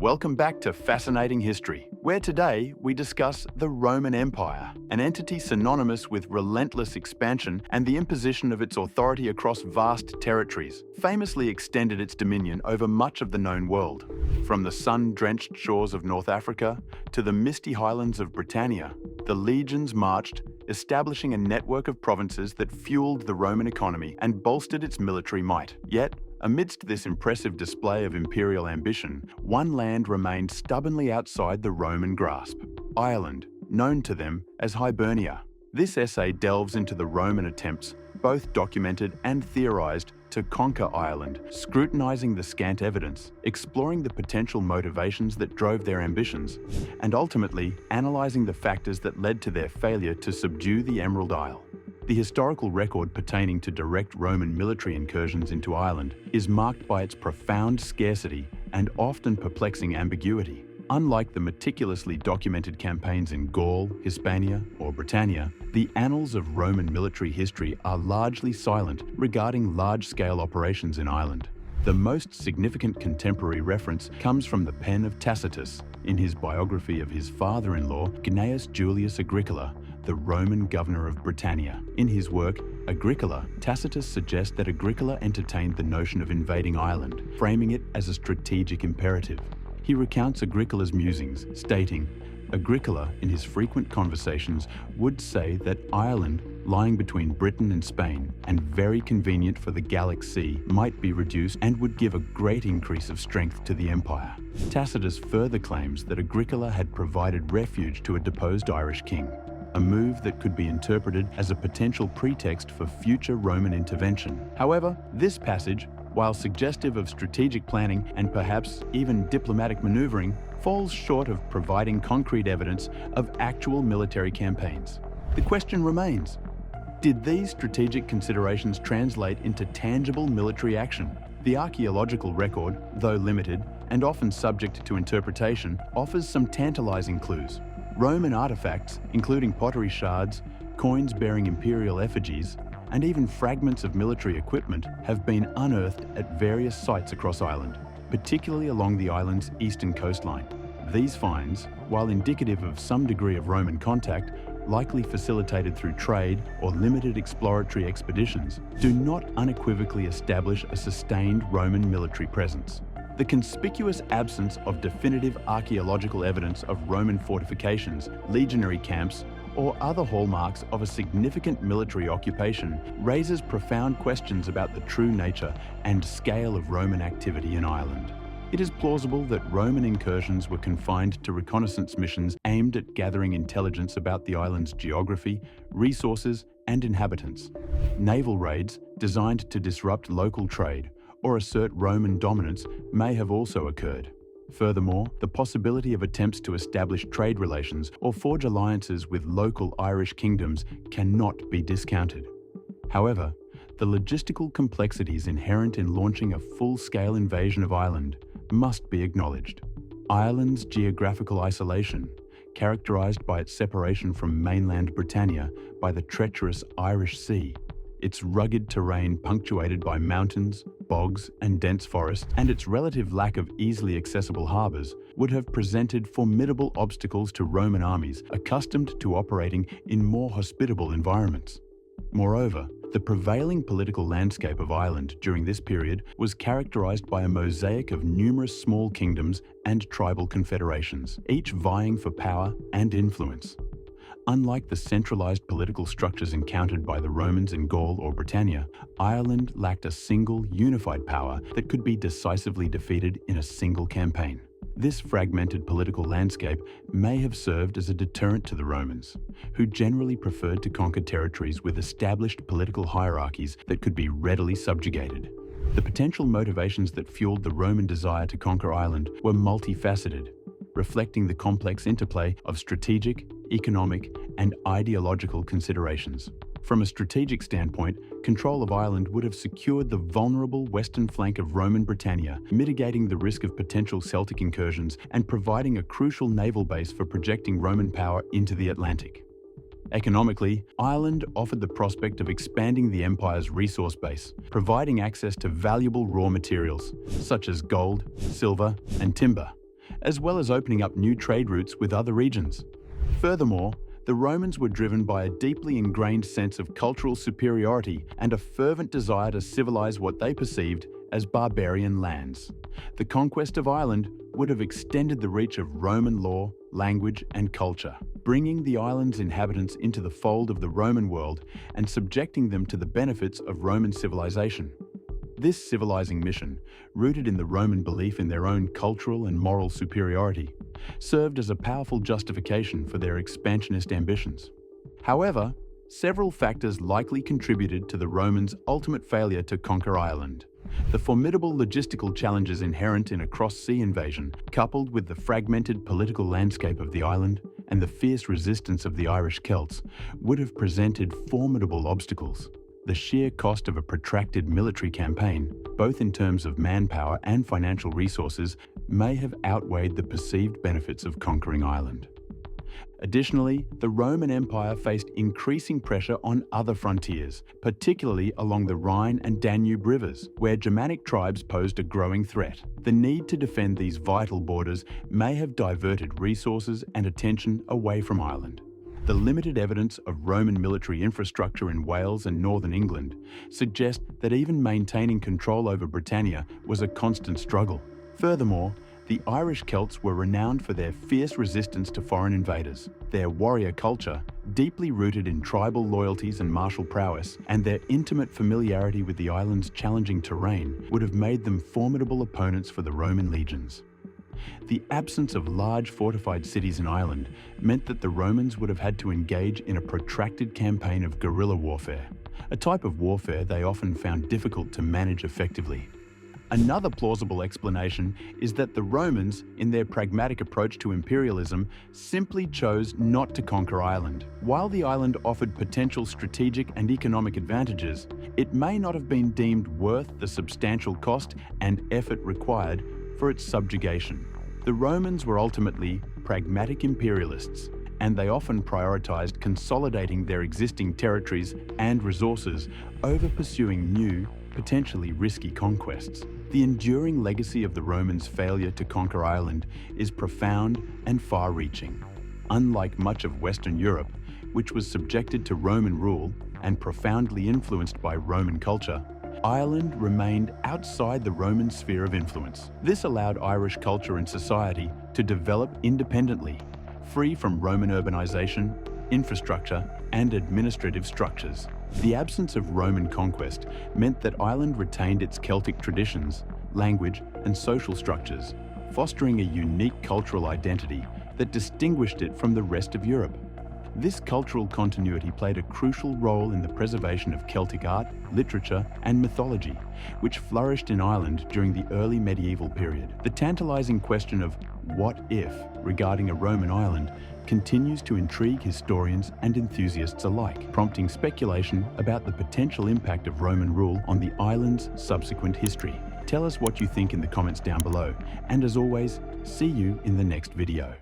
Welcome back to Fascinating History, where today we discuss the Roman Empire, an entity synonymous with relentless expansion and the imposition of its authority across vast territories, famously extended its dominion over much of the known world. From the sun-drenched shores of North Africa to the misty highlands of Britannia, the legions marched, establishing a network of provinces that fueled the Roman economy and bolstered its military might. Yet, amidst this impressive display of imperial ambition, one land remained stubbornly outside the Roman grasp: Ireland, known to them as Hibernia. This essay delves into the Roman attempts, both documented and theorized, to conquer Ireland, scrutinizing the scant evidence, exploring the potential motivations that drove their ambitions, and ultimately analyzing the factors that led to their failure to subdue the Emerald Isle. The historical record pertaining to direct Roman military incursions into Ireland is marked by its profound scarcity and often perplexing ambiguity. Unlike the meticulously documented campaigns in Gaul, Hibernia, or Britannia, the annals of Roman military history are largely silent regarding large-scale operations in Ireland. The most significant contemporary reference comes from the pen of Tacitus in his biography of his father-in-law, Gnaeus Julius Agricola, the Roman governor of Britannia. In his work, Agricola, Tacitus suggests that Agricola entertained the notion of invading Ireland, framing it as a strategic imperative. He recounts Agricola's musings, stating, Agricola, in his frequent conversations, would say that Ireland, lying between Britain and Spain, and very convenient for the Gallic Sea, might be reduced and would give a great increase of strength to the empire. Tacitus further claims that Agricola had provided refuge to a deposed Irish king, a move that could be interpreted as a potential pretext for future Roman intervention. However, this passage, while suggestive of strategic planning and perhaps even diplomatic maneuvering, falls short of providing concrete evidence of actual military campaigns. The question remains, did these strategic considerations translate into tangible military action? The archaeological record, though limited and often subject to interpretation, offers some tantalizing clues. Roman artifacts, including pottery shards, coins bearing imperial effigies, and even fragments of military equipment, have been unearthed at various sites across Ireland, particularly along the island's eastern coastline. These finds, while indicative of some degree of Roman contact, likely facilitated through trade or limited exploratory expeditions, do not unequivocally establish a sustained Roman military presence. The conspicuous absence of definitive archaeological evidence of Roman fortifications, legionary camps, or other hallmarks of a significant military occupation raises profound questions about the true nature and scale of Roman activity in Ireland. It is plausible that Roman incursions were confined to reconnaissance missions aimed at gathering intelligence about the island's geography, resources, and inhabitants. Naval raids designed to disrupt local trade or assert Roman dominance may have also occurred. Furthermore, the possibility of attempts to establish trade relations or forge alliances with local Irish kingdoms cannot be discounted. However, the logistical complexities inherent in launching a full-scale invasion of Ireland must be acknowledged. Ireland's geographical isolation, characterized by its separation from mainland Britannia by the treacherous Irish Sea, its rugged terrain punctuated by mountains, bogs, and dense forests, and its relative lack of easily accessible harbours, would have presented formidable obstacles to Roman armies accustomed to operating in more hospitable environments. Moreover, the prevailing political landscape of Ireland during this period was characterized by a mosaic of numerous small kingdoms and tribal confederations, each vying for power and influence. Unlike the centralized political structures encountered by the Romans in Gaul or Britannia, Ireland lacked a single, unified power that could be decisively defeated in a single campaign. This fragmented political landscape may have served as a deterrent to the Romans, who generally preferred to conquer territories with established political hierarchies that could be readily subjugated. The potential motivations that fueled the Roman desire to conquer Ireland were multifaceted, reflecting the complex interplay of strategic, economic, and ideological considerations. From a strategic standpoint, control of Ireland would have secured the vulnerable western flank of Roman Britannia, mitigating the risk of potential Celtic incursions and providing a crucial naval base for projecting Roman power into the Atlantic. Economically, Ireland offered the prospect of expanding the empire's resource base, providing access to valuable raw materials, such as gold, silver, and timber, as well as opening up new trade routes with other regions. Furthermore, the Romans were driven by a deeply ingrained sense of cultural superiority and a fervent desire to civilize what they perceived as barbarian lands. The conquest of Ireland would have extended the reach of Roman law, language, and culture, bringing the island's inhabitants into the fold of the Roman world and subjecting them to the benefits of Roman civilization. This civilizing mission, rooted in the Roman belief in their own cultural and moral superiority, served as a powerful justification for their expansionist ambitions. However, several factors likely contributed to the Romans' ultimate failure to conquer Ireland. The formidable logistical challenges inherent in a cross-sea invasion, coupled with the fragmented political landscape of the island and the fierce resistance of the Irish Celts, would have presented formidable obstacles. The sheer cost of a protracted military campaign, both in terms of manpower and financial resources, may have outweighed the perceived benefits of conquering Ireland. Additionally, the Roman Empire faced increasing pressure on other frontiers, particularly along the Rhine and Danube rivers, where Germanic tribes posed a growing threat. The need to defend these vital borders may have diverted resources and attention away from Ireland. The limited evidence of Roman military infrastructure in Wales and northern England suggests that even maintaining control over Britannia was a constant struggle. Furthermore, the Irish Celts were renowned for their fierce resistance to foreign invaders. Their warrior culture, deeply rooted in tribal loyalties and martial prowess, and their intimate familiarity with the island's challenging terrain would have made them formidable opponents for the Roman legions. The absence of large fortified cities in Ireland meant that the Romans would have had to engage in a protracted campaign of guerrilla warfare, a type of warfare they often found difficult to manage effectively. Another plausible explanation is that the Romans, in their pragmatic approach to imperialism, simply chose not to conquer Ireland. While the island offered potential strategic and economic advantages, it may not have been deemed worth the substantial cost and effort required for its subjugation. The Romans were ultimately pragmatic imperialists, and they often prioritized consolidating their existing territories and resources over pursuing new, potentially risky conquests. The enduring legacy of the Romans' failure to conquer Ireland is profound and far-reaching. Unlike much of Western Europe, which was subjected to Roman rule and profoundly influenced by Roman culture, Ireland remained outside the Roman sphere of influence. This allowed Irish culture and society to develop independently, free from Roman urbanization, infrastructure, and administrative structures. The absence of Roman conquest meant that Ireland retained its Celtic traditions, language, and social structures, fostering a unique cultural identity that distinguished it from the rest of Europe. This cultural continuity played a crucial role in the preservation of Celtic art, literature, and mythology, which flourished in Ireland during the early medieval period. The tantalizing question of "what if" regarding a Roman Ireland continues to intrigue historians and enthusiasts alike, prompting speculation about the potential impact of Roman rule on the island's subsequent history. Tell us what you think in the comments down below, and as always, see you in the next video.